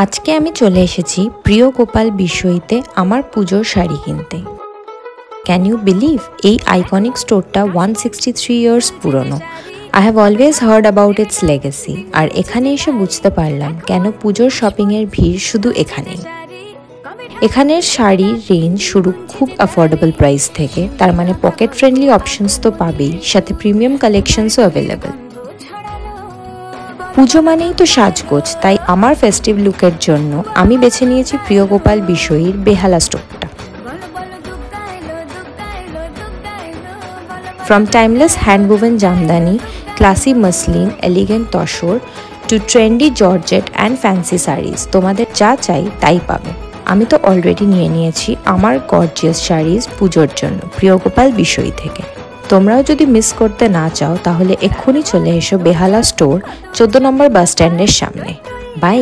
আজকে আমি চলে এসেছি প্রিয় গোপাল বিশ্বইতে আমার পুজোর শাড়ি কিনতে। ক্যান ইউ বিলিভ এই আইকনিক স্টোরটা 163 ইয়ার্স পুরনো। I have always heard about its legacy. আর এখানে এসে বুঝতে পারলাম কেন পুজোর শপিংয়ের ভিড় শুধু এখানেই। এখানের শাড়ির রেঞ্জ শুরু খুব অ্যাফোর্ডেবল প্রাইস থেকে, তার মানে পকেট ফ্রেন্ডলি অপশনস তো পাবেই, সাথে প্রিমিয়াম কালেকশনসও অ্যাভেলেবল। পুজো মানেই তো সাজগোজ, তাই আমার ফেস্টিভ লুকের জন্য আমি বেছে নিয়েছি প্রিয় গোপাল বিশ্বইর বেহালা স্টোরটা। From timeless handwoven jamdani, classy muslin, elegant tussar to trendy georgette and fancy saris, তোমাদের যা চাই তাই পাবে। আমি তো অলরেডি নিয়ে নিয়েছি আমার গর্জিয়াস শাড়িজ পুজোর জন্য প্রিয় গোপাল বিশ্বই থেকে। তোমরাও যদি মিস করতে না চাও তাহলে এক্ষুনি চলে এসো বেহালা স্টোর, 14 নম্বর বাস স্ট্যান্ডের সামনে। বাই।